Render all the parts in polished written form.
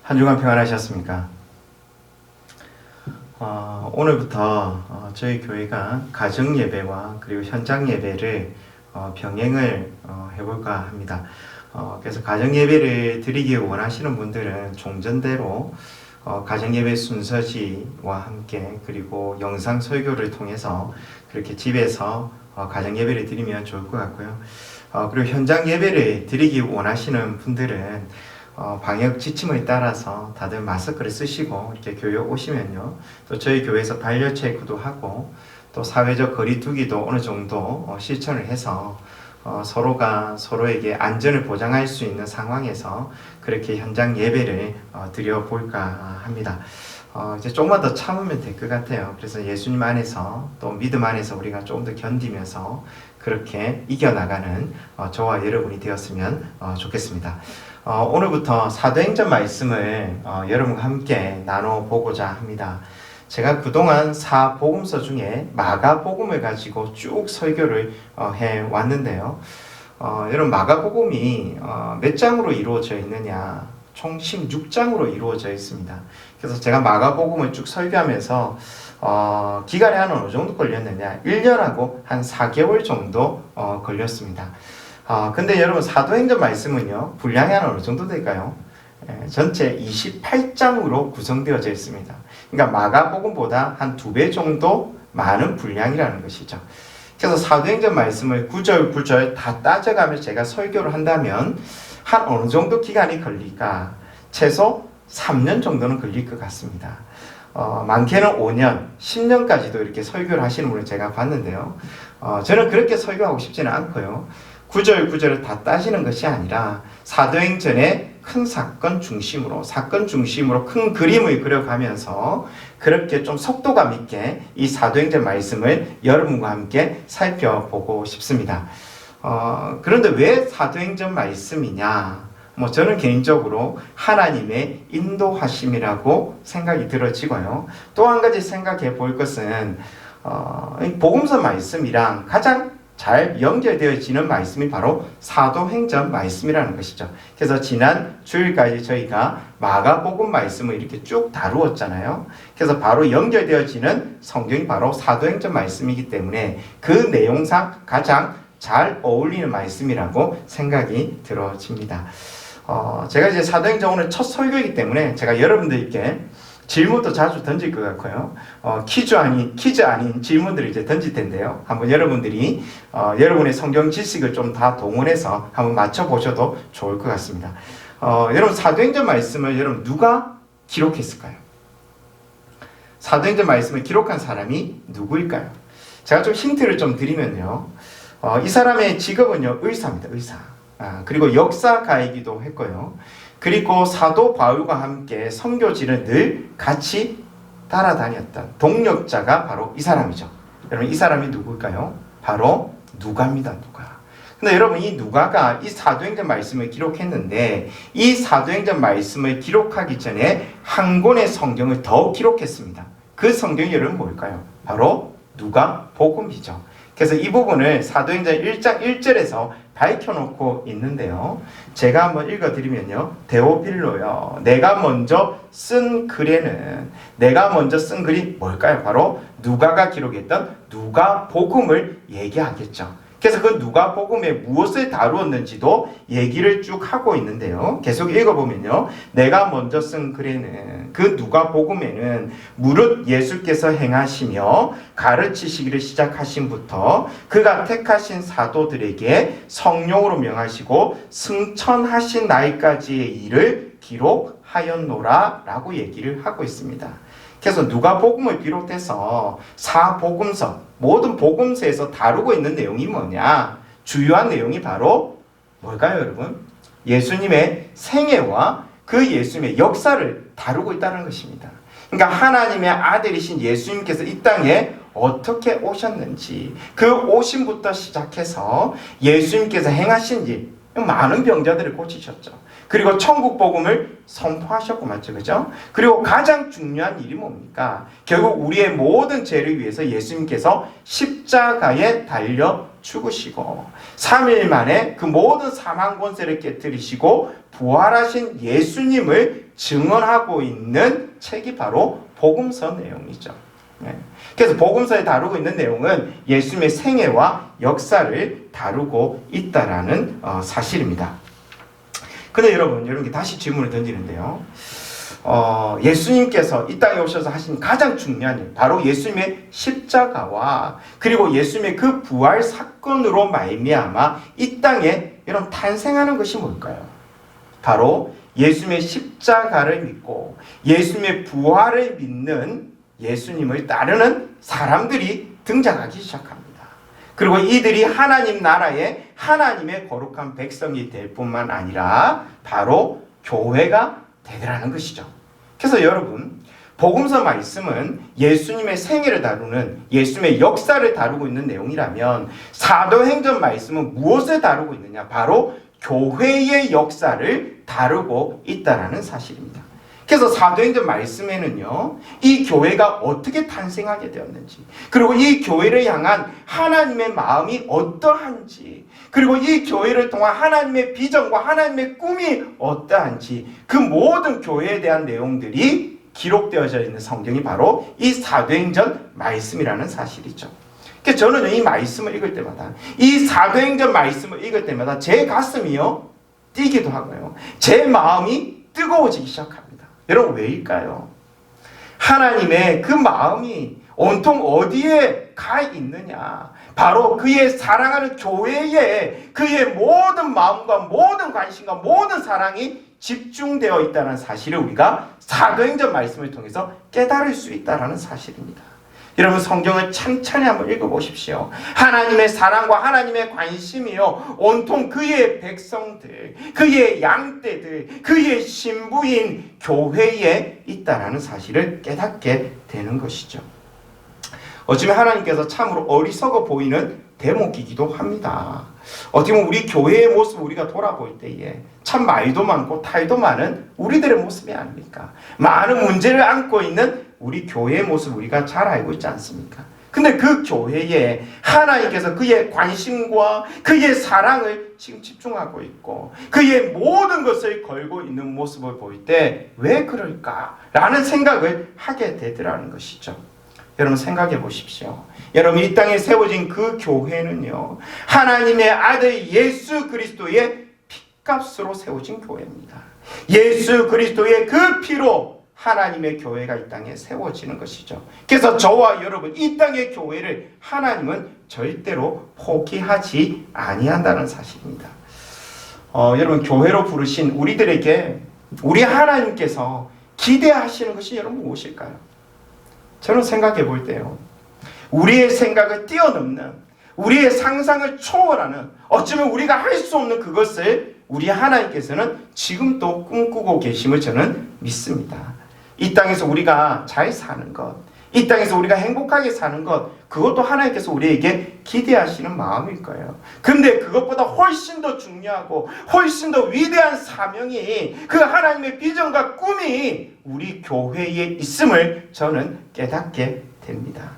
한 주간 평안하셨습니까? 오늘부터 저희 교회가 가정 예배와 그리고 현장 예배를 병행을 해볼까 합니다. 그래서 가정 예배를 드리기 원하시는 분들은 종전대로 가정 예배 순서지와 함께 그리고 영상 설교를 통해서 그렇게 집에서 가정 예배를 드리면 좋을 것 같고요. 그리고 현장 예배를 드리기 원하시는 분들은 방역 지침을 따라서 다들 마스크를 쓰시고 이렇게 교회 오시면요. 또 저희 교회에서 발열 체크도 하고 또 사회적 거리두기도 어느 정도 실천을 해서 서로가 서로에게 안전을 보장할 수 있는 상황에서 그렇게 현장 예배를 드려볼까 합니다. 이제 조금만 더 참으면 될 것 같아요. 그래서 예수님 안에서 또 믿음 안에서 우리가 조금 더 견디면서 그렇게 이겨나가는 저와 여러분이 되었으면 좋겠습니다. 오늘부터 사도행전 말씀을 여러분과 함께 나눠보고자 합니다. 제가 그동안 사복음서 중에 마가복음을 가지고 쭉 설교를 해왔는데요. 여러분 마가복음이 몇 장으로 이루어져 있느냐? 총 16장으로 이루어져 있습니다. 그래서 제가 마가복음을 쭉 설교하면서 기간이 한 어느 정도 걸렸느냐? 1년하고 한 4개월 정도 걸렸습니다. 근데 여러분 사도행전 말씀은요, 분량이 한 어느 정도 될까요? 전체 28장으로 구성되어져 있습니다. 그러니까 마가복음보다 한 2배 정도 많은 분량이라는 것이죠. 그래서 사도행전 말씀을 구절 다 따져가면서 제가 설교를 한다면 한 어느 정도 기간이 걸릴까? 최소 3년 정도는 걸릴 것 같습니다. 많게는 5년, 10년까지도 이렇게 설교를 하시는 분을 제가 봤는데요. 저는 그렇게 설교하고 싶지는 않고요. 구절을 다 따지는 것이 아니라 사도행전의 큰 사건 중심으로 큰 그림을 그려가면서 그렇게 좀 속도감 있게 이 사도행전 말씀을 여러분과 함께 살펴보고 싶습니다. 그런데 왜 사도행전 말씀이냐? 저는 개인적으로 하나님의 인도하심이라고 생각이 들어지고요. 또 한 가지 생각해 볼 것은 복음서 말씀이랑 가장 잘 연결되어지는 말씀이 바로 사도행전 말씀이라는 것이죠. 그래서 지난 주일까지 저희가 마가복음 말씀을 이렇게 쭉 다루었잖아요. 그래서 바로 연결되어지는 성경이 바로 사도행전 말씀이기 때문에 그 내용상 가장 잘 어울리는 말씀이라고 생각이 들어집니다. 제가 이제 사도행전 오늘 첫 설교이기 때문에 제가 여러분들께 질문도 자주 던질 것 같고요. 퀴즈 아닌 질문들을 이제 던질 텐데요. 한번 여러분들이 여러분의 성경 지식을 좀 다 동원해서 한번 맞춰보셔도 좋을 것 같습니다. 여러분 사도행전 말씀을 여러분 누가 기록했을까요? 사도행전 말씀을 기록한 사람이 누구일까요? 제가 좀 힌트를 좀 드리면요. 이 사람의 직업은요, 의사입니다. 의사. 그리고 역사가이기도 했고요. 그리고 사도 바울과 함께 선교지를 늘 같이 따라다녔던 동력자가 바로 이 사람이죠. 여러분 이 사람이 누굴까요? 바로 누가입니다. 누가. 근데 여러분 이 누가가 이 사도행전 말씀을 기록했는데 이 사도행전 말씀을 기록하기 전에 한 권의 성경을 더 기록했습니다. 그 성경이 여러분 뭘까요? 바로 누가복음이죠. 그래서 이 부분을 사도행전 1장 1절에서 밝혀놓고 있는데요. 제가 한번 읽어드리면요. 데오필로요. 내가 먼저 쓴 글이 뭘까요? 바로 누가가 기록했던 누가복음을 얘기하겠죠. 그래서 그 누가복음에 무엇을 다루었는지도 얘기를 쭉 하고 있는데요. 계속 읽어보면요. 내가 먼저 쓴 글에는 그 누가복음에는 무릇 예수께서 행하시며 가르치시기를 시작하신부터 그가 택하신 사도들에게 성령으로 명하시고 승천하신 날까지의 일을 기록하였노라 라고 얘기를 하고 있습니다. 그래서 누가복음을 비롯해서 사복음서, 모든 복음서에서 다루고 있는 내용이 뭐냐? 주요한 내용이 바로 뭘까요, 여러분? 예수님의 생애와 그 예수님의 역사를 다루고 있다는 것입니다. 그러니까 하나님의 아들이신 예수님께서 이 땅에 어떻게 오셨는지, 그 오심부터 시작해서 예수님께서 행하신 일, 많은 병자들을 고치셨죠. 그리고 천국 복음을 선포하셨고 맞죠, 그죠? 그리고 가장 중요한 일이 뭡니까? 결국 우리의 모든 죄를 위해서 예수님께서 십자가에 달려 죽으시고 3일 만에 그 모든 사망 권세를 깨뜨리시고 부활하신 예수님을 증언하고 있는 책이 바로 복음서 내용이죠. 그래서 복음서에 다루고 있는 내용은 예수님의 생애와 역사를 다루고 있다라는 사실입니다. 근데 여러분께 다시 질문을 던지는데요. 예수님께서 이 땅에 오셔서 하신 가장 중요한 일, 바로 예수님의 십자가와 그리고 예수님의 그 부활 사건으로 말미암아 이 땅에 이런 탄생하는 것이 뭘까요? 바로 예수님의 십자가를 믿고 예수님의 부활을 믿는 예수님을 따르는 사람들이 등장하기 시작합니다. 그리고 이들이 하나님 나라의 하나님의 거룩한 백성이 될 뿐만 아니라 바로 교회가 되더라는 것이죠. 그래서 여러분, 복음서 말씀은 예수님의 생애를 다루는 예수님의 역사를 다루고 있는 내용이라면 사도행전 말씀은 무엇을 다루고 있느냐? 바로 교회의 역사를 다루고 있다는 사실입니다. 그래서 사도행전 말씀에는요, 이 교회가 어떻게 탄생하게 되었는지, 그리고 이 교회를 향한 하나님의 마음이 어떠한지, 그리고 이 교회를 통한 하나님의 비전과 하나님의 꿈이 어떠한지, 그 모든 교회에 대한 내용들이 기록되어져 있는 성경이 바로 이 사도행전 말씀이라는 사실이죠. 그래서 저는 이 말씀을 읽을 때마다, 이 사도행전 말씀을 읽을 때마다 제 가슴이요, 뛰기도 하고요, 제 마음이 뜨거워지기 시작합니다. 여러분, 왜일까요? 하나님의 그 마음이 온통 어디에 가 있느냐? 바로 그의 사랑하는 교회에 그의 모든 마음과 모든 관심과 모든 사랑이 집중되어 있다는 사실을 우리가 사도행전 말씀을 통해서 깨달을 수 있다는 사실입니다. 여러분, 성경을 찬찬히 한번 읽어보십시오. 하나님의 사랑과 하나님의 관심이요, 온통 그의 백성들, 그의 양떼들, 그의 신부인 교회에 있다라는 사실을 깨닫게 되는 것이죠. 어쩌면 하나님께서 참으로 어리석어 보이는 대목이기도 합니다. 어떻게 보면 우리 교회의 모습을 우리가 돌아볼 때에 참 말도 많고 탈도 많은 우리들의 모습이 아닙니까? 많은 문제를 안고 있는 우리 교회의 모습 우리가 잘 알고 있지 않습니까? 근데 그 교회에 하나님께서 그의 관심과 그의 사랑을 지금 집중하고 있고 그의 모든 것을 걸고 있는 모습을 볼 때 왜 그럴까라는 생각을 하게 되더라는 것이죠. 여러분, 생각해 보십시오. 여러분, 이 땅에 세워진 그 교회는요, 하나님의 아들 예수 그리스도의 피값으로 세워진 교회입니다. 예수 그리스도의 그 피로 하나님의 교회가 이 땅에 세워지는 것이죠. 그래서 저와 여러분, 이 땅의 교회를 하나님은 절대로 포기하지 아니한다는 사실입니다. 여러분, 교회로 부르신 우리들에게 우리 하나님께서 기대하시는 것이 여러분 무엇일까요? 저는 생각해 볼 때요, 우리의 생각을 뛰어넘는, 우리의 상상을 초월하는, 어쩌면 우리가 할 수 없는 그것을 우리 하나님께서는 지금도 꿈꾸고 계심을 저는 믿습니다. 이 땅에서 우리가 잘 사는 것, 이 땅에서 우리가 행복하게 사는 것, 그것도 하나님께서 우리에게 기대하시는 마음일 거예요. 근데 그것보다 훨씬 더 중요하고 훨씬 더 위대한 사명이, 그 하나님의 비전과 꿈이 우리 교회에 있음을 저는 깨닫게 됩니다.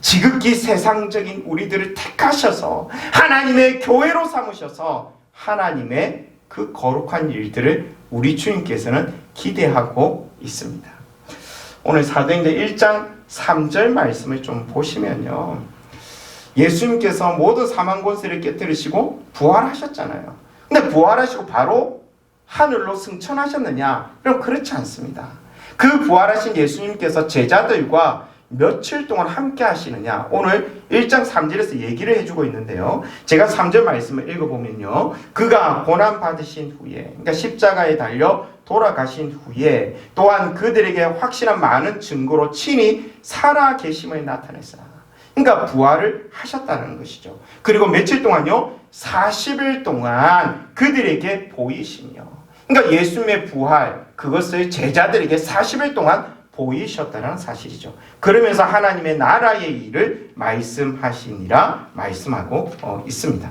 지극히 세상적인 우리들을 택하셔서 하나님의 교회로 삼으셔서 하나님의 그 거룩한 일들을 우리 주님께서는 기대하고 있습니다. 오늘 사도행전 1장 3절 말씀을 좀 보시면요, 예수님께서 모든 사망 권세를 깨뜨리시고 부활하셨잖아요. 근데 부활하시고 바로 하늘로 승천하셨느냐? 그럼 그렇지 않습니다. 그 부활하신 예수님께서 제자들과 며칠 동안 함께 하시느냐? 오늘 1장 3절에서 얘기를 해주고 있는데요, 제가 3절 말씀을 읽어보면요, 그가 고난받으신 후에, 그러니까 십자가에 달려 돌아가신 후에 또한 그들에게 확실한 많은 증거로 친히 살아 계심을 나타냈어요. 그러니까 부활을 하셨다는 것이죠. 그리고 며칠 동안요? 40일 동안 그들에게 보이시며, 그러니까 예수님의 부활, 그것을 제자들에게 40일 동안 보이셨다는 사실이죠. 그러면서 하나님의 나라의 일을 말씀하시니라 말씀하고 있습니다.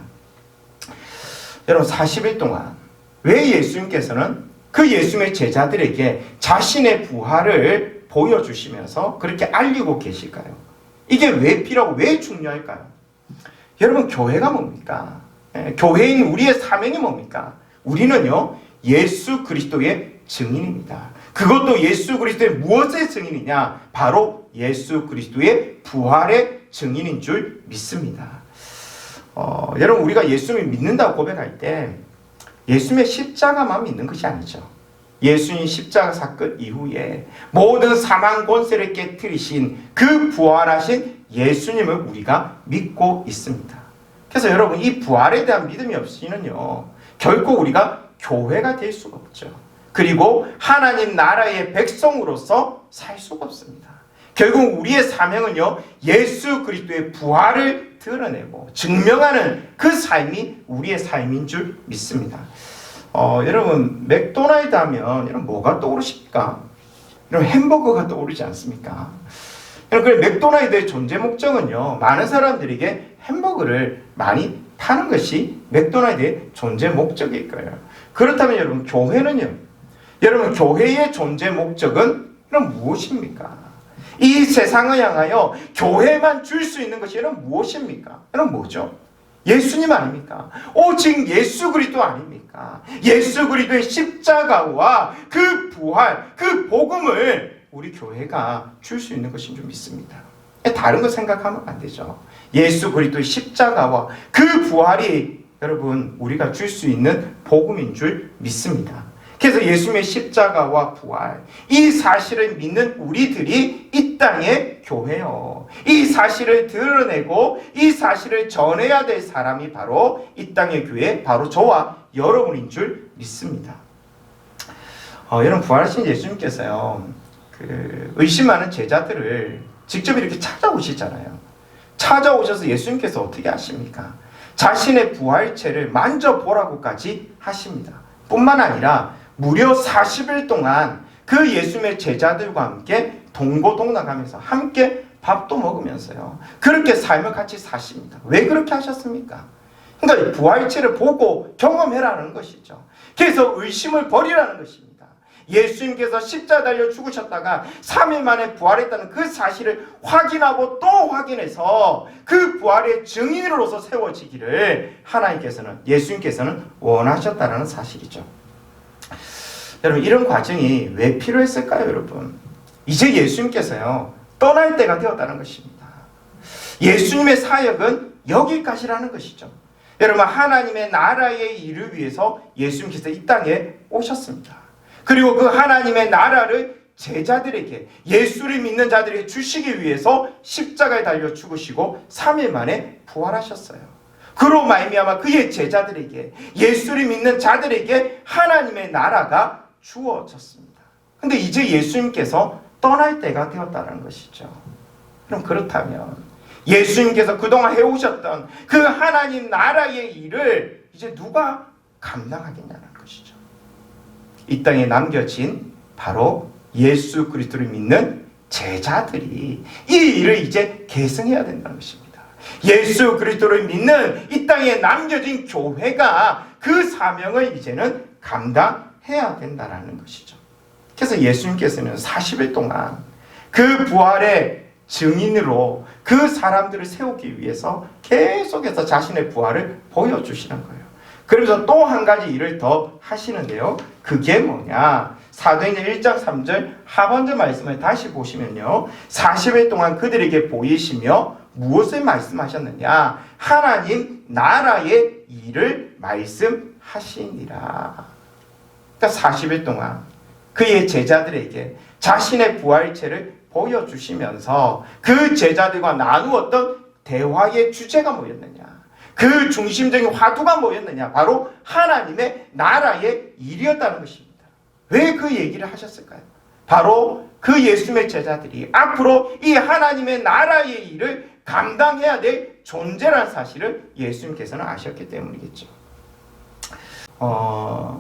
여러분, 40일 동안 왜 예수님께서는 그 예수님의 제자들에게 자신의 부활을 보여주시면서 그렇게 알리고 계실까요? 이게 왜 필요하고 왜 중요할까요? 여러분, 교회가 뭡니까? 교회인 우리의 사명이 뭡니까? 우리는요, 예수 그리스도의 증인입니다. 그것도 예수 그리스도의 무엇의 증인이냐? 바로 예수 그리스도의 부활의 증인인 줄 믿습니다. 여러분, 우리가 예수님을 믿는다고 고백할 때 예수님의 십자가만 믿는 것이 아니죠. 예수님 십자가 사건 이후에 모든 사망 권세를 깨뜨리신 그 부활하신 예수님을 우리가 믿고 있습니다. 그래서 여러분, 이 부활에 대한 믿음이 없이는요, 결코 우리가 교회가 될 수가 없죠. 그리고 하나님 나라의 백성으로서 살 수가 없습니다. 결국 우리의 사명은요, 예수 그리스도의 부활을 드러내고 증명하는 그 삶이 우리의 삶인 줄 믿습니다. 여러분, 맥도날드 하면 여러분 뭐가 떠오르십니까? 여러분, 햄버거가 떠오르지 않습니까? 여러분, 맥도날드의 존재 목적은요, 많은 사람들에게 햄버거를 많이 파는 것이 맥도날드의 존재 목적일 거예요. 그렇다면 여러분, 교회는요, 여러분, 교회의 존재 목적은 여러분 무엇입니까? 이 세상을 향하여 교회만 줄 수 있는 것이 여러분 무엇입니까? 여러분 뭐죠? 예수님 아닙니까? 오직 예수 그리스도 아닙니까? 예수 그리스도의 십자가와 그 부활, 그 복음을 우리 교회가 줄 수 있는 것인 줄 믿습니다. 다른 거 생각하면 안 되죠. 예수 그리스도의 십자가와 그 부활이 여러분 우리가 줄 수 있는 복음인 줄 믿습니다. 그래서 예수님의 십자가와 부활, 이 사실을 믿는 우리들이 이 땅의 교회요, 이 사실을 드러내고 이 사실을 전해야 될 사람이 바로 이 땅의 교회, 바로 저와 여러분인 줄 믿습니다. 여러분, 부활하신 예수님께서요, 의심하는 제자들을 직접 이렇게 찾아오시잖아요. 찾아오셔서 예수님께서 어떻게 하십니까? 자신의 부활체를 만져보라고까지 하십니다. 뿐만 아니라 무려 40일 동안 그 예수님의 제자들과 함께 동고동락하면서 함께 밥도 먹으면서요, 그렇게 삶을 같이 사십니다. 왜 그렇게 하셨습니까? 그러니까 부활체를 보고 경험해라는 것이죠. 그래서 의심을 버리라는 것입니다. 예수님께서 십자가 달려 죽으셨다가 3일 만에 부활했다는 그 사실을 확인하고 또 확인해서 그 부활의 증인으로서 세워지기를 하나님께서는, 예수님께서는 원하셨다는 사실이죠. 여러분, 이런 과정이 왜 필요했을까요, 여러분? 이제 예수님께서요, 떠날 때가 되었다는 것입니다. 예수님의 사역은 여기까지라는 것이죠. 여러분, 하나님의 나라의 일을 위해서 예수님께서 이 땅에 오셨습니다. 그리고 그 하나님의 나라를 제자들에게, 예수를 믿는 자들에게 주시기 위해서 십자가에 달려 죽으시고 3일 만에 부활하셨어요. 그로 말미암아 그의 제자들에게, 예수를 믿는 자들에게 하나님의 나라가 주어졌습니다. 근데 이제 예수님께서 떠날 때가 되었다는 것이죠. 그럼 그렇다면 예수님께서 그동안 해오셨던 그 하나님 나라의 일을 이제 누가 감당하겠냐는 것이죠. 이 땅에 남겨진 바로 예수 그리스도를 믿는 제자들이 이 일을 이제 계승해야 된다는 것입니다. 예수 그리스도를 믿는 이 땅에 남겨진 교회가 그 사명을 이제는 감당해야 된다는 것이죠. 그래서 예수님께서는 40일 동안 그 부활의 증인으로 그 사람들을 세우기 위해서 계속해서 자신의 부활을 보여주시는 거예요. 그러면서 또 한 가지 일을 더 하시는데요. 그게 뭐냐? 사도행전 1장 3절 하반절 말씀을 다시 보시면요, 40일 동안 그들에게 보이시며 무엇을 말씀하셨느냐? 하나님 나라의 일을 말씀하시니라. 그러니까 40일 동안 그의 제자들에게 자신의 부활체를 보여주시면서 그 제자들과 나누었던 대화의 주제가 뭐였느냐? 그 중심적인 화두가 뭐였느냐? 바로 하나님의 나라의 일이었다는 것입니다. 왜 그 얘기를 하셨을까요? 바로 그 예수님의 제자들이 앞으로 이 하나님의 나라의 일을 감당해야 될 존재라는 사실을 예수님께서는 아셨기 때문이겠죠.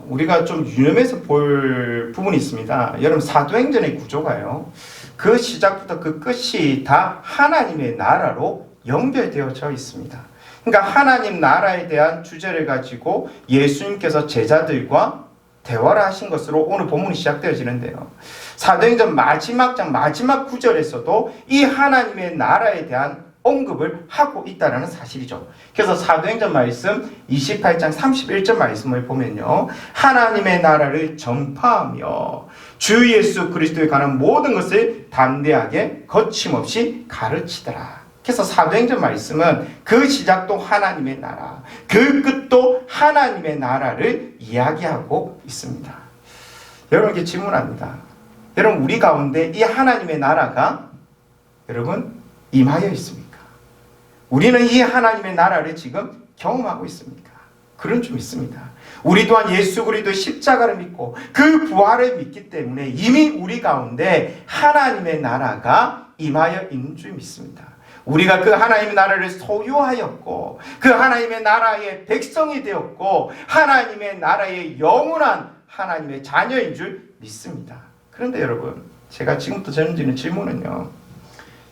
우리가 좀 유념해서 볼 부분이 있습니다. 여러분, 사도행전의 구조가요, 그 시작부터 그 끝이 다 하나님의 나라로 연결되어져 있습니다. 그러니까 하나님 나라에 대한 주제를 가지고 예수님께서 제자들과 대화를 하신 것으로 오늘 본문이 시작되어지는데요, 사도행전 마지막 장 마지막 구절에서도 이 하나님의 나라에 대한 언급을 하고 있다는 사실이죠. 그래서 사도행전 말씀 28장 31절 말씀을 보면요, 하나님의 나라를 전파하며 주 예수 그리스도에 관한 모든 것을 담대하게 거침없이 가르치더라. 그래서 사도행전 말씀은 그 시작도 하나님의 나라, 그 끝도 하나님의 나라를 이야기하고 있습니다. 여러분께 질문합니다. 여러분, 우리 가운데 이 하나님의 나라가 여러분 임하여 있습니까? 우리는 이 하나님의 나라를 지금 경험하고 있습니까? 그런 좀 있습니다. 우리 또한 예수 그리스도의 십자가를 믿고 그 부활을 믿기 때문에 이미 우리 가운데 하나님의 나라가 임하여 있는 줄 믿습니다. 우리가 그 하나님의 나라를 소유하였고 그 하나님의 나라의 백성이 되었고 하나님의 나라의 영원한 하나님의 자녀인 줄 믿습니다. 그런데 여러분, 제가 지금부터 던지는 질문은요,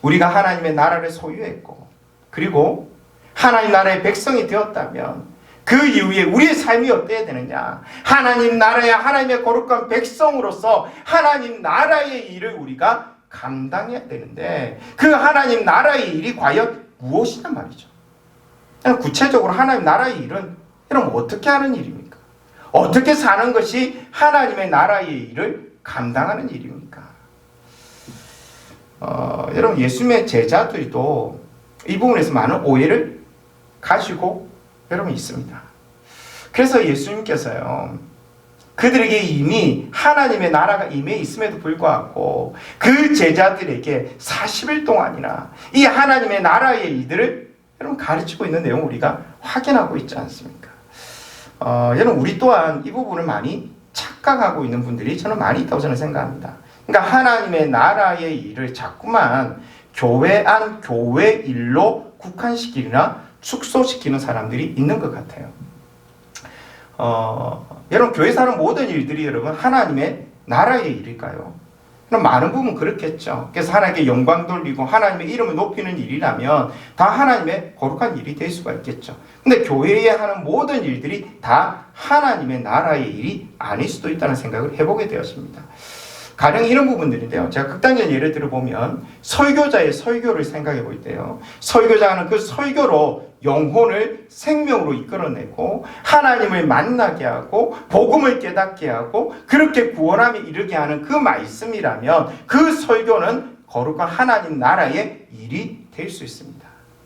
우리가 하나님의 나라를 소유했고 그리고 하나님 나라의 백성이 되었다면 그 이후에 우리의 삶이 어때야 되느냐? 하나님 나라의 하나님의 거룩한 백성으로서 하나님 나라의 일을 우리가 감당해야 되는데 그 하나님 나라의 일이 과연 무엇이냐 말이죠. 구체적으로 하나님 나라의 일은 여러분 어떻게 하는 일입니까? 어떻게 사는 것이 하나님의 나라의 일을 감당하는 일입니까? 여러분, 예수님의 제자들도 이 부분에서 많은 오해를 가지고 여러분 있습니다. 그래서 예수님께서요, 그들에게 이미 하나님의 나라가 임해 있음에도 불구하고 그 제자들에게 40일 동안이나 이 하나님의 나라의 일들을 여러분 가르치고 있는 내용을 우리가 확인하고 있지 않습니까? 여러분, 우리 또한 이 부분을 많이 착각하고 있는 분들이 저는 많이 있다고 저는 생각합니다. 그러니까 하나님의 나라의 일을 자꾸만 교회 안 교회 일로 국한시키거나 축소시키는 사람들이 있는 것 같아요. 여러분, 교회에서 하는 모든 일들이 여러분 하나님의 나라의 일일까요? 그럼 많은 부분 그렇겠죠. 그래서 하나님께 영광 돌리고 하나님의 이름을 높이는 일이라면 다 하나님의 거룩한 일이 될 수가 있겠죠. 근데 교회에 하는 모든 일들이 다 하나님의 나라의 일이 아닐 수도 있다는 생각을 해보게 되었습니다. 가령 이런 부분들인데요. 제가 극단적인 예를 들어보면 설교자의 설교를 생각해 볼 때요. 설교자는 그 설교로 영혼을 생명으로 이끌어내고 하나님을 만나게 하고 복음을 깨닫게 하고 그렇게 구원함에 이르게 하는 그 말씀이라면 그 설교는 거룩한 하나님 나라의 일이 될 수 있습니다.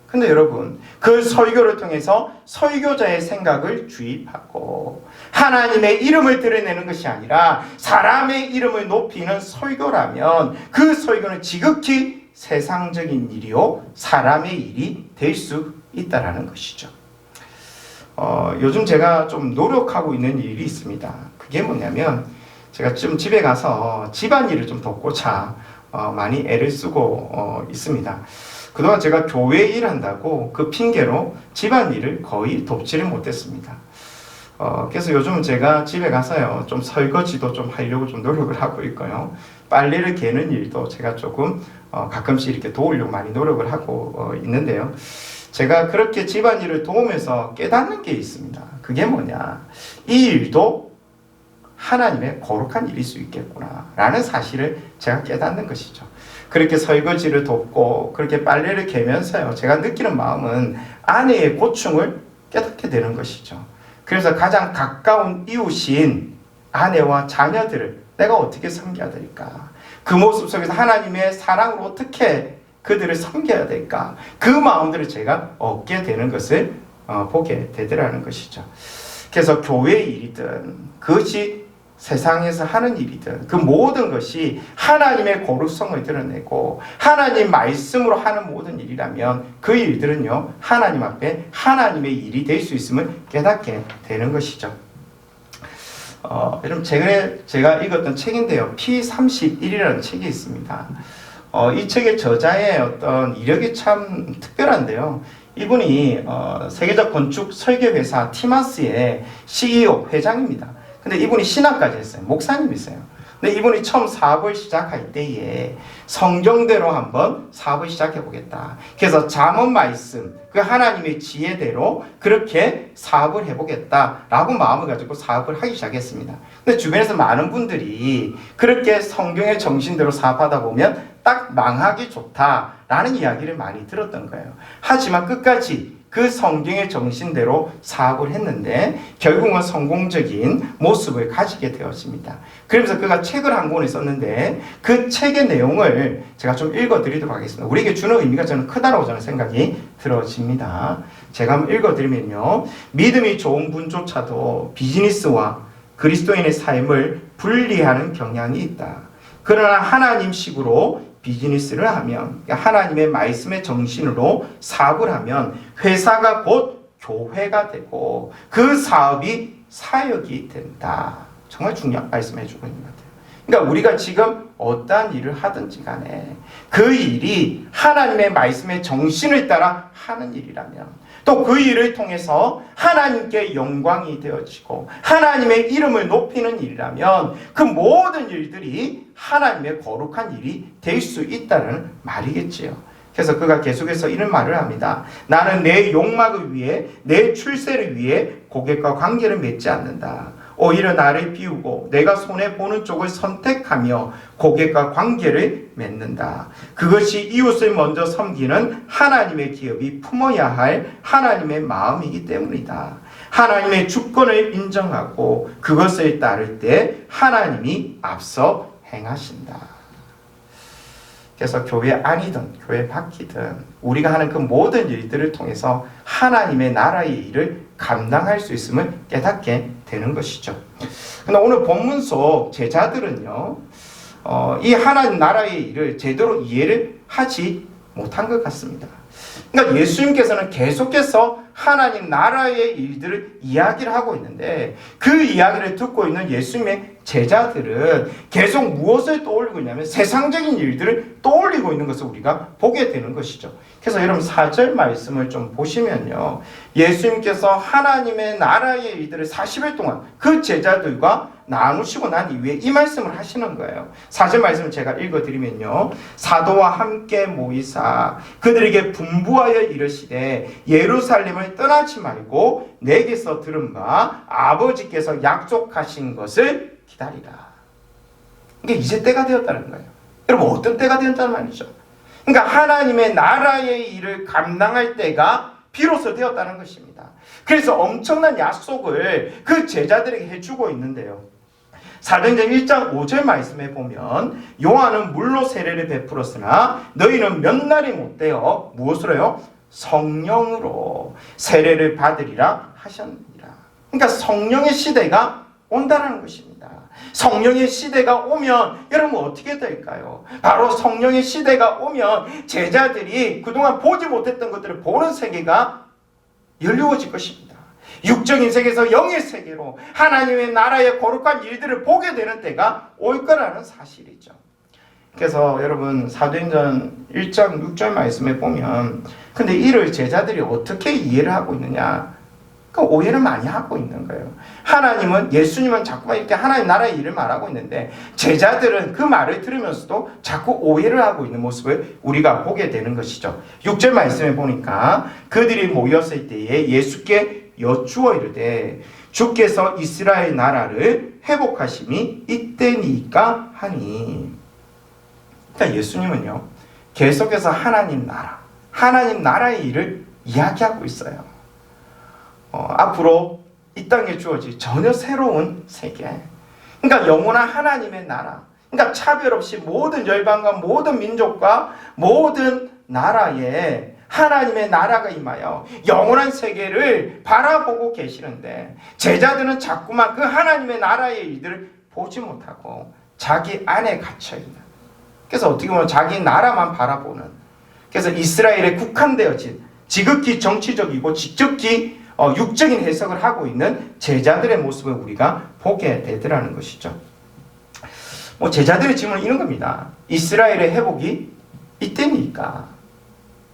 근데 여러분, 그 설교를 통해서 설교자의 생각을 주입하고 하나님의 이름을 드러내는 것이 아니라 사람의 이름을 높이는 설교라면 그 설교는 지극히 세상적인 일이요 사람의 일이 될 수 있다라는 것이죠. 요즘 제가 좀 노력하고 있는 일이 있습니다. 그게 뭐냐면 제가 좀 집에 가서 집안일을 좀 돕고자 많이 애를 쓰고 있습니다. 그동안 제가 교회 일한다고 그 핑계로 집안일을 거의 돕지를 못했습니다. 그래서 요즘 제가 집에 가서요, 좀 설거지도 좀 하려고 좀 노력을 하고 있고요. 빨래를 개는 일도 제가 조금 가끔씩 이렇게 도우려고 많이 노력을 하고 있는데요. 제가 그렇게 집안일을 도우면서 깨닫는 게 있습니다. 그게 뭐냐? 이 일도 하나님의 거룩한 일일 수 있겠구나 라는 사실을 제가 깨닫는 것이죠. 그렇게 설거지를 돕고 그렇게 빨래를 개면서요, 제가 느끼는 마음은 아내의 고충을 깨닫게 되는 것이죠. 그래서 가장 가까운 이웃인 아내와 자녀들을 내가 어떻게 섬겨야 될까? 그 모습 속에서 하나님의 사랑으로 어떻게 그들을 섬겨야 될까? 그 마음들을 제가 얻게 되는 것을 보게 되더라는 것이죠. 그래서 교회 일이든 그것이 세상에서 하는 일이든 그 모든 것이 하나님의 거룩성을 드러내고 하나님 말씀으로 하는 모든 일이라면 그 일들은요 하나님 앞에 하나님의 일이 될 수 있음을 깨닫게 되는 것이죠. 여러분, 최근에 제가 읽었던 책인데요, P31이라는 책이 있습니다. 이 책의 저자의 어떤 이력이 참 특별한데요. 이분이 세계적 건축 설계 회사 티마스의 CEO 회장입니다. 근데 이분이 신학까지 했어요. 목사님이세요. 근데 이분이 처음 사업을 시작할 때에 성경대로 한번 사업을 시작해 보겠다. 그래서 잠언 말씀, 그 하나님의 지혜대로 그렇게 사업을 해보겠다라고 마음을 가지고 사업을 하기 시작했습니다. 근데 주변에서 많은 분들이 그렇게 성경의 정신대로 사업하다 보면 딱 망하기 좋다라는 이야기를 많이 들었던 거예요. 하지만 끝까지 그 성경의 정신대로 사업을 했는데 결국은 성공적인 모습을 가지게 되었습니다. 그러면서 그가 책을 한 권을 썼는데 그 책의 내용을 제가 좀 읽어드리도록 하겠습니다. 우리에게 주는 의미가 저는 크다고 저는 생각이 들어집니다. 제가 한번 읽어드리면요. 믿음이 좋은 분조차도 비즈니스와 그리스도인의 삶을 분리하는 경향이 있다. 그러나 하나님식으로 비즈니스를 하면, 하나님의 말씀의 정신으로 사업을 하면 회사가 곧 교회가 되고 그 사업이 사역이 된다. 정말 중요한 말씀을 해주고 있는 것 같아요. 그러니까 우리가 지금 어떠한 일을 하든지 간에 그 일이 하나님의 말씀의 정신을 따라 하는 일이라면, 또 그 일을 통해서 하나님께 영광이 되어지고 하나님의 이름을 높이는 일이라면 그 모든 일들이 하나님의 거룩한 일이 될 수 있다는 말이겠지요. 그래서 그가 계속해서 이런 말을 합니다. 나는 내 욕망을 위해, 내 출세를 위해 고객과 관계를 맺지 않는다. 오히려 나를 비우고 내가 손해보는 쪽을 선택하며 고객과 관계를 맺는다. 그것이 이웃을 먼저 섬기는 하나님의 기업이 품어야 할 하나님의 마음이기 때문이다. 하나님의 주권을 인정하고 그것을 따를 때 하나님이 앞서 행하신다. 그래서 교회 안이든 교회 밖이든 우리가 하는 그 모든 일들을 통해서 하나님의 나라의 일을 감당할 수 있음을 깨닫게 되는 것이죠. 그런데 오늘 본문 속 제자들은요, 이 하나님 나라의 일을 제대로 이해를 하지 못한 것 같습니다. 그러니까 예수님께서는 계속해서 하나님 나라의 일들을 이야기를 하고 있는데 그 이야기를 듣고 있는 예수님의 제자들은 계속 무엇을 떠올리고 있냐면 세상적인 일들을 떠올리고 있는 것을 우리가 보게 되는 것이죠. 그래서 여러분 4절 말씀을 좀 보시면요, 예수님께서 하나님의 나라의 일들을 40일 동안 그 제자들과 나누시고 난 이후에 이 말씀을 하시는 거예요. 4절 말씀을 제가 읽어드리면요, 사도와 함께 모이사 그들에게 분부하여 이르시되 예루살렘을 떠나지 말고 내게서 들은 바 아버지께서 약속하신 것을 기다리라. 이게 이제 때가 되었다는 거예요. 여러분, 어떤 때가 되었다는 말이죠? 그러니까 하나님의 나라의 일을 감당할 때가 비로소 되었다는 것입니다. 그래서 엄청난 약속을 그 제자들에게 해주고 있는데요. 사도행전 1장 5절 말씀에 보면 요한은 물로 세례를 베풀었으나 너희는 몇 날이 못되어 무엇으로요? 성령으로 세례를 받으리라 하셨느니라. 그러니까 성령의 시대가 온다는 것입니다. 성령의 시대가 오면 여러분 어떻게 될까요? 바로 성령의 시대가 오면 제자들이 그동안 보지 못했던 것들을 보는 세계가 열리워질 것입니다. 육적인 세계에서 영의 세계로 하나님의 나라의 거룩한 일들을 보게 되는 때가 올 거라는 사실이죠. 그래서 여러분 사도행전 1장 6절 말씀에 보면 근데 이를 제자들이 어떻게 이해를 하고 있느냐? 오해를 많이 하고 있는 거예요. 하나님은, 예수님은 자꾸만 이렇게 하나님 나라의 일을 말하고 있는데 제자들은 그 말을 들으면서도 자꾸 오해를 하고 있는 모습을 우리가 보게 되는 것이죠. 6절 말씀에 보니까 그들이 모였을 때에 예수께 여쭈어 이르되 주께서 이스라엘 나라를 회복하심이 이때니까 하니. 그러니까 예수님은요, 계속해서 하나님 나라의 일을 이야기하고 있어요. 앞으로 이 땅에 주어질 전혀 새로운 세계, 그러니까 영원한 하나님의 나라, 그러니까 차별 없이 모든 열방과 모든 민족과 모든 나라에 하나님의 나라가 임하여 영원한 세계를 바라보고 계시는데 제자들은 자꾸만 그 하나님의 나라의 일들을 보지 못하고 자기 안에 갇혀있는, 그래서 어떻게 보면 자기 나라만 바라보는, 그래서 이스라엘에 국한되어진 지극히 정치적이고 지극히 육적인 해석을 하고 있는 제자들의 모습을 우리가 보게 되더라는 것이죠. 제자들의 질문은 이런 겁니다. 이스라엘의 회복이 이때니까.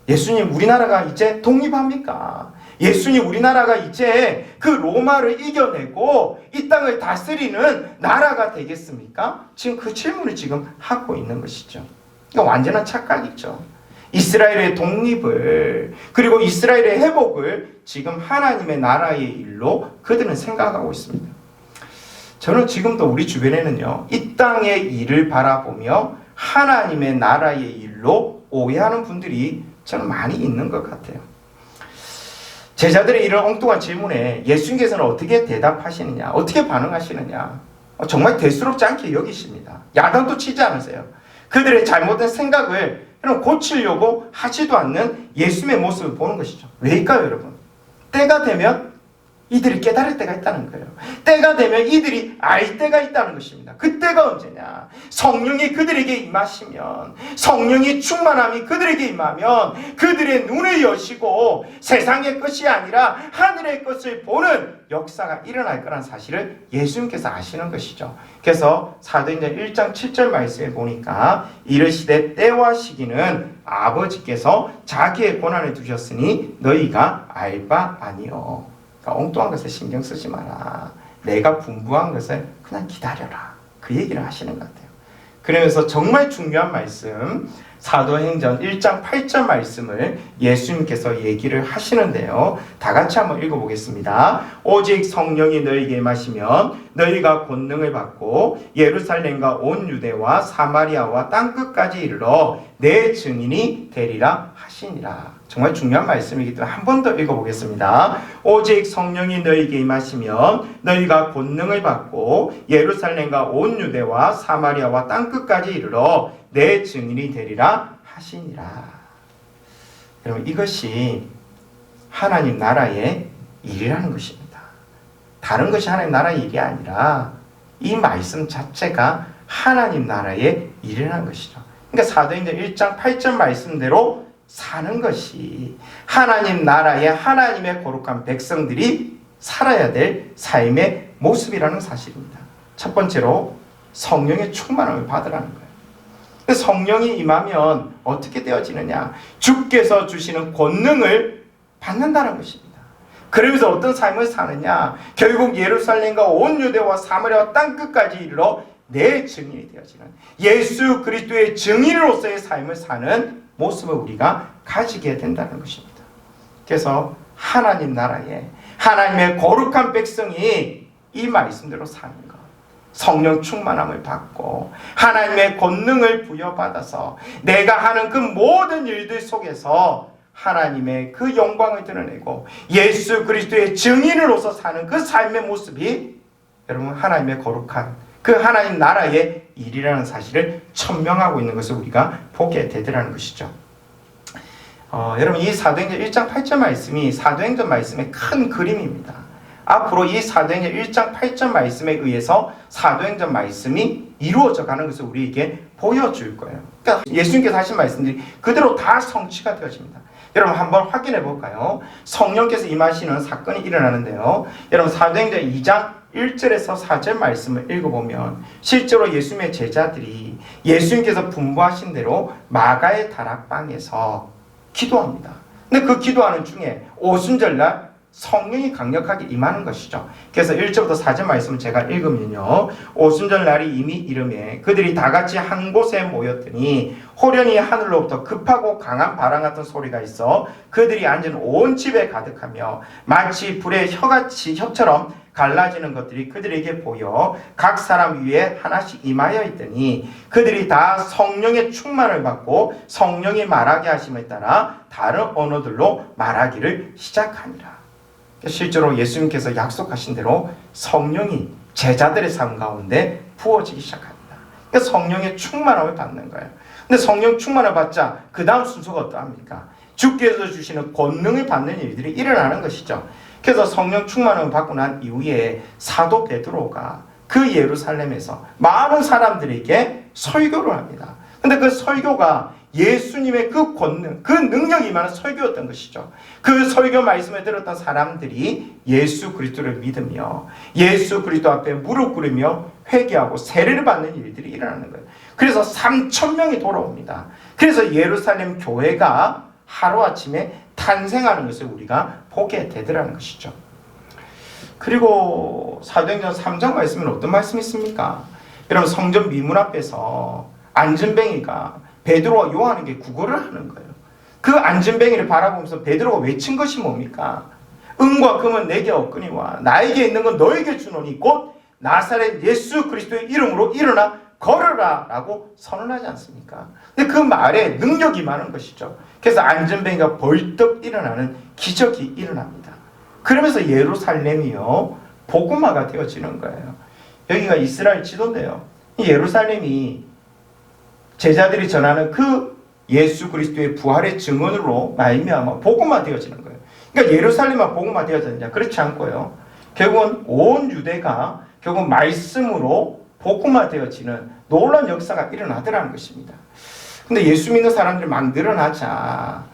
예수님, 우리나라가 이제 독립합니까? 예수님, 우리나라가 이제 그 로마를 이겨내고 이 땅을 다스리는 나라가 되겠습니까? 지금 그 질문을 지금 하고 있는 것이죠. 그러니까 완전한 착각이죠. 이스라엘의 독립을, 그리고 이스라엘의 회복을 지금 하나님의 나라의 일로 그들은 생각하고 있습니다. 저는 지금도 우리 주변에는요, 이 땅의 일을 바라보며 하나님의 나라의 일로 오해하는 분들이 저는 많이 있는 것 같아요. 제자들의 이런 엉뚱한 질문에 예수님께서는 어떻게 대답하시느냐, 어떻게 반응하시느냐, 정말 대수롭지 않게 여기십니다. 야단도 치지 않으세요. 그들의 잘못된 생각을 고치려고 하지도 않는 예수님의 모습을 보는 것이죠. 왜일까요, 여러분? 때가 되면 이들이 깨달을 때가 있다는 거예요. 때가 되면 이들이 알 때가 있다는 것입니다. 그때가 언제냐? 성령이 그들에게 임하시면, 성령이 충만함이 그들에게 임하면 그들의 눈을 여시고 세상의 것이 아니라 하늘의 것을 보는 역사가 일어날 거라는 사실을 예수님께서 아시는 것이죠. 그래서 사도행전 1장 7절 말씀에 보니까 이르시되 때와 시기는 아버지께서 자기의 권한에 두셨으니 너희가 알 바 아니요. 그러니까 엉뚱한 것에 신경 쓰지 마라. 내가 분부한 것을 그냥 기다려라. 그 얘기를 하시는 것 같아요. 그러면서 정말 중요한 말씀, 사도행전 1장 8절 말씀을 예수님께서 얘기를 하시는데요. 다 같이 한번 읽어보겠습니다. 오직 성령이 너희에게 임하시면 너희가 권능을 받고 예루살렘과 온 유대와 사마리아와 땅끝까지 이르러 내 증인이 되리라 하시니라. 정말 중요한 말씀이기 때문에 한 번 더 읽어보겠습니다. 오직 성령이 너희에게 임하시면 너희가 권능을 받고 예루살렘과 온 유대와 사마리아와 땅끝까지 이르러 내 증인이 되리라 하시니라. 여러분, 이것이 하나님 나라의 일이라는 것입니다. 다른 것이 하나님 나라의 일이 아니라 이 말씀 자체가 하나님 나라의 일이라는 것이죠. 그러니까 사도행전 1장 8절 말씀대로 사는 것이 하나님 나라의 하나님의 거룩한 백성들이 살아야 될 삶의 모습이라는 사실입니다. 첫 번째로 성령의 충만함을 받으라는 거예요. 성령이 임하면 어떻게 되어지느냐? 주께서 주시는 권능을 받는다는 것입니다. 그러면서 어떤 삶을 사느냐? 결국 예루살렘과 온 유대와 사마리아와 땅끝까지 이르러 내 증인이 되어지는 예수 그리스도의 증인으로서의 삶을 사는 모습을 우리가 가지게 된다는 것입니다. 그래서 하나님 나라에 하나님의 거룩한 백성이 이 말씀대로 사는 것, 성령 충만함을 받고 하나님의 권능을 부여받아서 내가 하는 그 모든 일들 속에서 하나님의 그 영광을 드러내고 예수 그리스도의 증인으로서 사는 그 삶의 모습이 여러분 하나님의 거룩한 그 하나님 나라의 일이라는 사실을 천명하고 있는 것을 우리가 보게 되더라는 것이죠. 여러분, 이 사도행전 1장 8절 말씀이 사도행전 말씀의 큰 그림입니다. 앞으로 이 사도행전 1장 8절 말씀에 의해서 사도행전 말씀이 이루어져 가는 것을 우리에게 보여줄 거예요. 그러니까 예수님께서 하신 말씀들이 그대로 다 성취가 되어집니다. 여러분, 한번 확인해 볼까요? 성령께서 임하시는 사건이 일어나는데요. 여러분, 사도행전 2장 1절에서 4절 말씀을 읽어보면 실제로 예수님의 제자들이 예수님께서 분부하신 대로 마가의 다락방에서 기도합니다. 근데 그 기도하는 중에 오순절날 성령이 강력하게 임하는 것이죠. 그래서 1절부터 4절 말씀을 제가 읽으면요. 오순절날이 이미 이르매 그들이 다 같이 한 곳에 모였더니 호련히 하늘로부터 급하고 강한 바람 같은 소리가 있어 그들이 앉은 온 집에 가득하며 마치 불의 혀처럼 갈라지는 것들이 그들에게 보여 각 사람 위에 하나씩 임하여 있더니 그들이 다 성령의 충만을 받고 성령이 말하게 하심에 따라 다른 언어들로 말하기를 시작하니라. 실제로 예수님께서 약속하신 대로 성령이 제자들의 삶 가운데 부어지기 시작합니다. 그래서 성령의 충만함을 받는 거예요. 근데 성령 충만을 받자 그 다음 순서가 어떠합니까? 주께서 주시는 권능을 받는 일들이 일어나는 것이죠. 그래서 성령 충만을 받고 난 이후에 사도 베드로가 그 예루살렘에서 많은 사람들에게 설교를 합니다. 근데 그 설교가 예수님의 그 권능, 그 능력이 임하는 설교였던 것이죠. 그 설교 말씀을 들었던 사람들이 예수 그리스도를 믿으며 예수 그리스도 앞에 무릎 꿇으며 회개하고 세례를 받는 일들이 일어나는 거예요. 그래서 3,000명이 돌아옵니다. 그래서 예루살렘 교회가 하루아침에 탄생하는 것을 우리가 보게 되더라는 것이죠. 그리고 사도행전 3장 말씀은 어떤 말씀이 있습니까? 여러분, 성전 미문 앞에서 안전뱅이가 베드로와 요한에게 구걸을 하는 거예요. 그 안전뱅이를 바라보면서 베드로가 외친 것이 뭡니까? 은과 금은 내게 없거니와 나에게 있는 건 너에게 주노니 곧 나사렛 예수 그리스도의 이름으로 일어나 걸으라 라고 선언하지 않습니까? 근데 그 말에 능력이 많은 것이죠. 그래서 안전뱅이가 벌떡 일어나는 기적이 일어납니다. 그러면서 예루살렘이요 복음화가 되어지는 거예요. 여기가 이스라엘 지도인데요, 이 예루살렘이 제자들이 전하는 그 예수 그리스도의 부활의 증언으로 말미암아 복음화 되어지는 거예요. 그러니까 예루살렘만 복음화 되어졌냐? 그렇지 않고요, 결국은 온 유대가 결국 말씀으로 복음화 되어지는 놀라운 역사가 일어나더라는 것입니다. 근데 예수 믿는 사람들이 막 늘어나자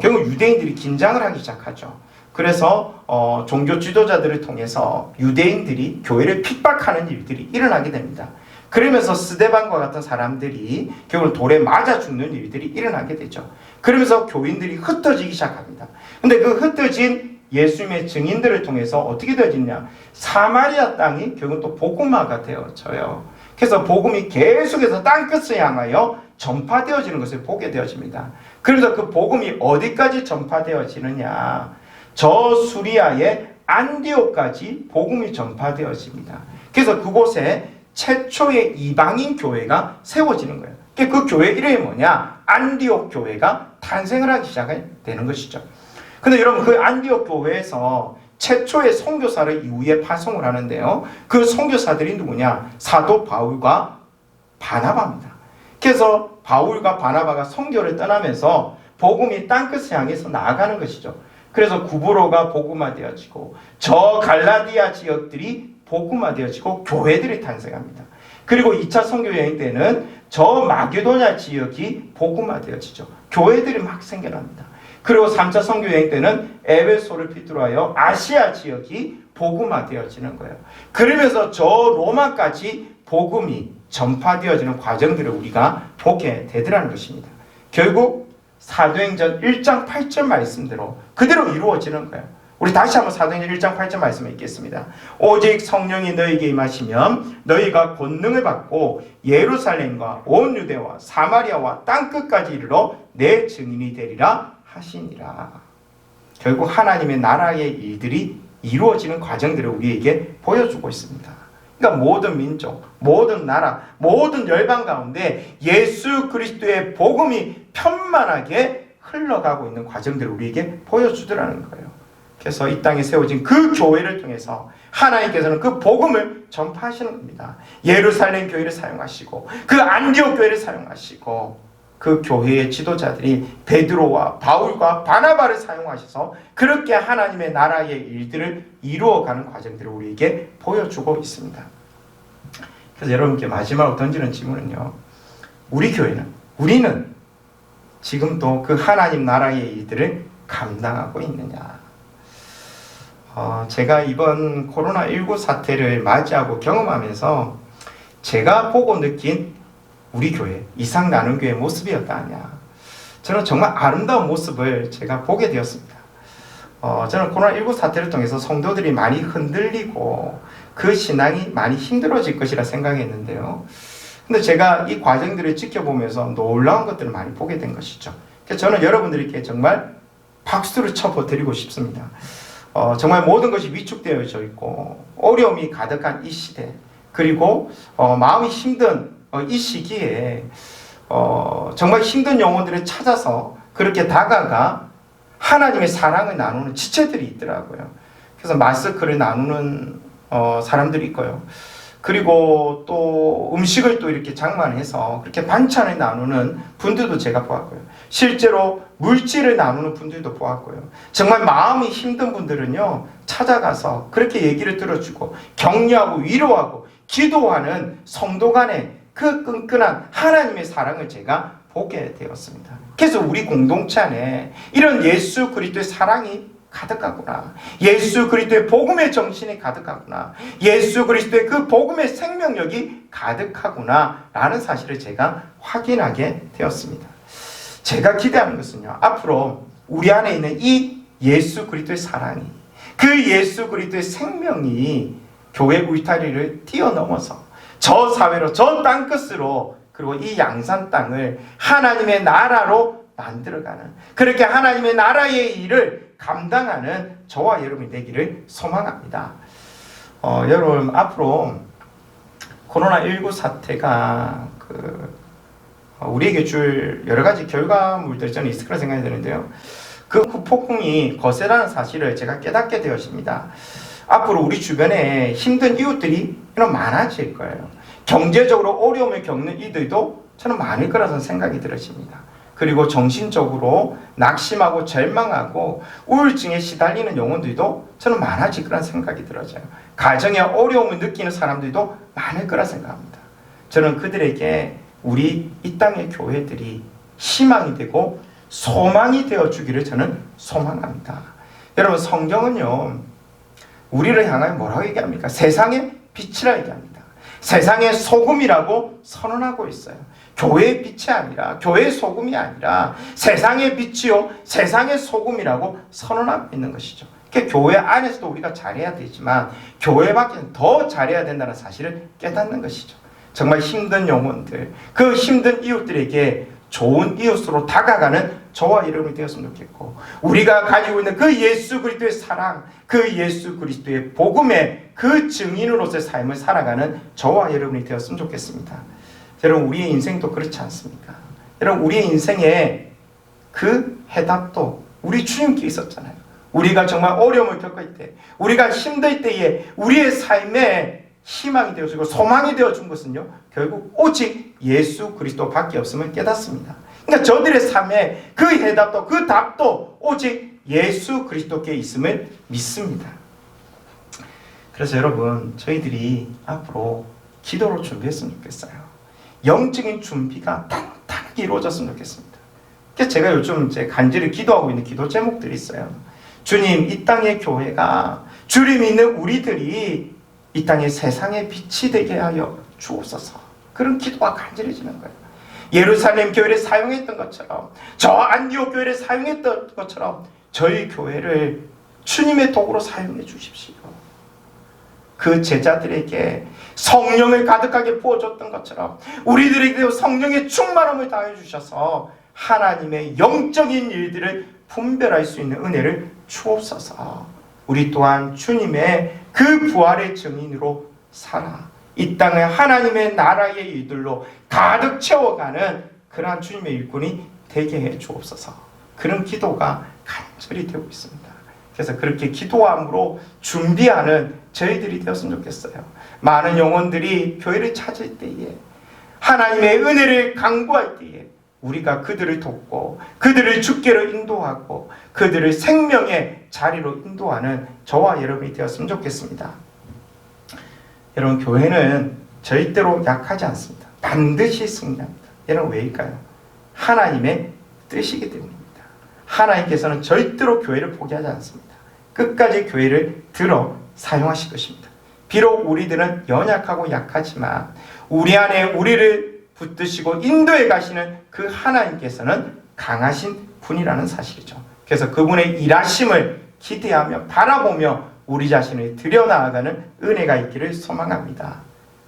결국 유대인들이 긴장을 하기 시작하죠. 그래서 종교 지도자들을 통해서 유대인들이 교회를 핍박하는 일들이 일어나게 됩니다. 그러면서 스데반과 같은 사람들이 결국 돌에 맞아 죽는 일들이 일어나게 되죠. 그러면서 교인들이 흩어지기 시작합니다. 근데 그 흩어진 예수님의 증인들을 통해서 어떻게 되어지냐? 사마리아 땅이 결국 또 복음화가 되어져요. 그래서 복음이 계속해서 땅끝을 향하여 전파되어지는 것을 보게 되어집니다. 그래서 그 복음이 어디까지 전파되어지느냐? 저 수리아의 안디옥까지 복음이 전파되어집니다. 그래서 그곳에 최초의 이방인 교회가 세워지는 거예요. 그 교회 이름이 뭐냐? 안디옥 교회가 탄생을 하기 시작되는 것이죠. 근데 여러분, 그 안디옥 교회에서 최초의 선교사를 이후에 파송을 하는데요, 그 선교사들이 누구냐? 사도 바울과 바나바입니다. 그래서 바울과 바나바가 선교를 떠나면서 복음이 땅끝을 향해서 나아가는 것이죠. 그래서 구브로가 복음화되어지고 저 갈라디아 지역들이 복음화되어지고 교회들이 탄생합니다. 그리고 2차 선교 여행 때는 저 마게도냐 지역이 복음화되어지죠. 교회들이 막 생겨납니다. 그리고 3차 선교 여행 때는 에베소를 필두로 하여 아시아 지역이 복음화되어지는 거예요. 그러면서 저 로마까지 복음이 전파되어지는 과정들을 우리가 보게 되더라는 것입니다. 결국 사도행전 1장 8절 말씀대로 그대로 이루어지는 거예요. 우리 다시 한번 사도행전 1장 8절 말씀을 읽겠습니다. 오직 성령이 너희에게 임하시면 너희가 권능을 받고 예루살렘과 온 유대와 사마리아와 땅끝까지 이르러 내 증인이 되리라 하시니라. 결국 하나님의 나라의 일들이 이루어지는 과정들을 우리에게 보여주고 있습니다. 그러니까 모든 민족, 모든 나라, 모든 열방 가운데 예수 그리스도의 복음이 편만하게 흘러가고 있는 과정들을 우리에게 보여주더라는 거예요. 그래서 이 땅에 세워진 그 교회를 통해서 하나님께서는 그 복음을 전파하시는 겁니다. 예루살렘 교회를 사용하시고 그 안디옥 교회를 사용하시고 그 교회의 지도자들이 베드로와 바울과 바나바를 사용하셔서 그렇게 하나님의 나라의 일들을 이루어가는 과정들을 우리에게 보여주고 있습니다. 그래서 여러분께 마지막으로 던지는 질문은요, 우리는 지금도 그 하나님 나라의 일들을 감당하고 있느냐? 제가 이번 코로나19 사태를 맞이하고 경험하면서 제가 보고 느낀 우리 교회, 이상나눔교회의 모습이었다 하냐, 저는 정말 아름다운 모습을 제가 보게 되었습니다. 저는 코로나19 사태를 통해서 성도들이 많이 흔들리고 그 신앙이 많이 힘들어질 것이라 생각했는데요, 근데 제가 이 과정들을 지켜보면서 놀라운 것들을 많이 보게 된 것이죠. 그래서 저는 여러분들께 정말 박수를 쳐드리고 싶습니다. 정말 모든 것이 위축되어져 있고 어려움이 가득한 이 시대, 그리고 마음이 힘든 이 시기에 정말 힘든 영혼들을 찾아서 그렇게 다가가 하나님의 사랑을 나누는 지체들이 있더라고요. 그래서 마스크를 나누는 사람들이 있고요. 그리고 또 음식을 또 이렇게 장만해서 그렇게 반찬을 나누는 분들도 제가 보았고요. 실제로 물질을 나누는 분들도 보았고요. 정말 마음이 힘든 분들은요, 찾아가서 그렇게 얘기를 들어주고 격려하고 위로하고 기도하는 성도 간의 그 끈끈한 하나님의 사랑을 제가 보게 되었습니다. 그래서 우리 공동체 안에 이런 예수 그리스도의 사랑이 가득하구나, 예수 그리스도의 복음의 정신이 가득하구나, 예수 그리스도의 그 복음의 생명력이 가득하구나 라는 사실을 제가 확인하게 되었습니다. 제가 기대하는 것은요, 앞으로 우리 안에 있는 이 예수 그리스도의 사랑이, 그 예수 그리스도의 생명이 교회 울타리를 뛰어넘어서 저 사회로, 저 땅끝으로, 그리고 이 양산 땅을 하나님의 나라로 만들어가는, 그렇게 하나님의 나라의 일을 감당하는 저와 여러분이 되기를 소망합니다. 여러분, 앞으로 코로나19 사태가 우리에게 줄 여러 가지 결과물들이 저는 있을 거라 생각이 드는데요. 그 후폭풍이 거세라는 사실을 제가 깨닫게 되었습니다. 앞으로 우리 주변에 힘든 이웃들이 많아질 거예요. 경제적으로 어려움을 겪는 이들도 저는 많을 거라서 생각이 들어집니다. 그리고 정신적으로 낙심하고 절망하고 우울증에 시달리는 영혼들도 저는 많아질 거란 생각이 들어져요. 가정에 어려움을 느끼는 사람들도 많을 거라 생각합니다. 저는 그들에게 우리 이 땅의 교회들이 희망이 되고 소망이 되어 주기를 저는 소망합니다. 여러분, 성경은요 우리를 향하여 뭐라고 얘기합니까? 세상의 빛이라 얘기합니다. 세상의 소금이라고 선언하고 있어요. 교회의 빛이 아니라, 교회의 소금이 아니라 세상의 빛이요 세상의 소금이라고 선언하고 있는 것이죠. 그러니까 교회 안에서도 우리가 잘해야 되지만 교회 밖에는 더 잘해야 된다는 사실을 깨닫는 것이죠. 정말 힘든 영혼들, 그 힘든 이웃들에게 좋은 이웃으로 다가가는 저와 여러분이 되었으면 좋겠고, 우리가 가지고 있는 그 예수 그리스도의 사랑, 그 예수 그리스도의 복음의 그 증인으로서의 삶을 살아가는 저와 여러분이 되었으면 좋겠습니다. 여러분, 우리의 인생도 그렇지 않습니까? 여러분, 우리의 인생에 그 해답도 우리 주님께 있었잖아요. 우리가 정말 어려움을 겪을 때, 우리가 힘들 때에 우리의 삶에 희망이 되어주고 소망이 되어준 것은요 결국 오직 예수 그리스도밖에 없음을 깨닫습니다. 그러니까 저들의 삶에 그 해답도 그 답도 오직 예수 그리스도께 있음을 믿습니다. 그래서 여러분, 저희들이 앞으로 기도로 준비했으면 좋겠어요. 영적인 준비가 탄탄하게 이루어졌으면 좋겠습니다. 그래서 제가 요즘 간절히 기도하고 있는 기도 제목들이 있어요. 주님, 이 땅의 교회가 주님 믿는 우리들이 이 땅에 세상의 빛이 되게 하여 주옵소서. 그런 기도가 간절해지는 거예요. 예루살렘 교회를 사용했던 것처럼, 저 안디옥 교회를 사용했던 것처럼 저희 교회를 주님의 도구로 사용해 주십시오. 그 제자들에게 성령을 가득하게 부어줬던 것처럼 우리들에게도 성령의 충만함을 다해 주셔서 하나님의 영적인 일들을 분별할 수 있는 은혜를 주옵소서. 우리 또한 주님의 그 부활의 증인으로 살아 이 땅에 하나님의 나라의 일들로 가득 채워가는 그러한 주님의 일꾼이 되게 해 주옵소서. 그런 기도가 간절히 되고 있습니다. 그래서 그렇게 기도함으로 준비하는 저희들이 되었으면 좋겠어요. 많은 영혼들이 교회를 찾을 때에, 하나님의 은혜를 강구할 때에 우리가 그들을 돕고 그들을 주께로 인도하고 그들을 생명의 자리로 인도하는 저와 여러분이 되었으면 좋겠습니다. 여러분, 교회는 절대로 약하지 않습니다. 반드시 승리합니다. 여러분, 왜일까요? 하나님의 뜻이기 때문입니다. 하나님께서는 절대로 교회를 포기하지 않습니다. 끝까지 교회를 들어 사용하실 것입니다. 비록 우리들은 연약하고 약하지만 우리 안에 우리를 붙드시고 인도해 가시는 그 하나님께서는 강하신 분이라는 사실이죠. 그래서 그분의 일하심을 기대하며 바라보며 우리 자신을 들여나아가는 은혜가 있기를 소망합니다.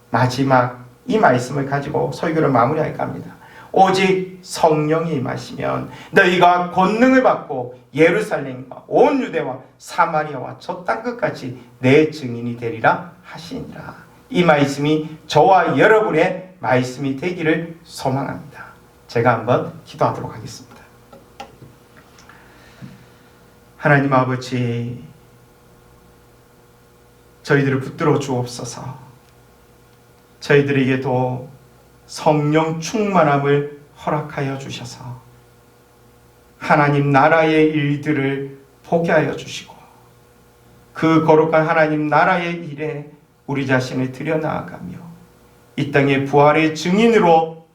마지막 이 말씀을 가지고 설교를 마무리할까 합니다. 오직 성령이 임하시면 너희가 권능을 받고 예루살렘과 온 유대와 사마리아와 저 땅끝까지 내 증인이 되리라 하시니라. 이 말씀이 저와 여러분의 말씀이 되기를 소망합니다. 제가 한번 기도하도록 하겠습니다. 하나님 아버지, 저희들을 붙들어 주옵소서. 저희들에게도 성령 충만함을 허락하여 주셔서 하나님 나라의 일들을 보게 하여 주시고 그 거룩한 하나님 나라의 일에 우리 자신을 들여나아가며 이 땅의 부활의 증인으로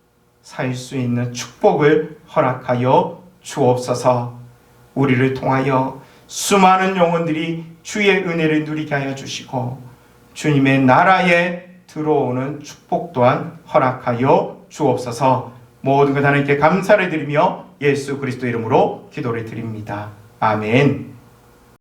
살 수 있는 축복을 허락하여 주옵소서. 우리를 통하여 수많은 영혼들이 주의 은혜를 누리게 하여 주시고 주님의 나라에 들어오는 축복 또한 허락하여 주옵소서. 모든 것 하나님께 감사를 드리며 예수 그리스도 이름으로 기도를 드립니다. 아멘.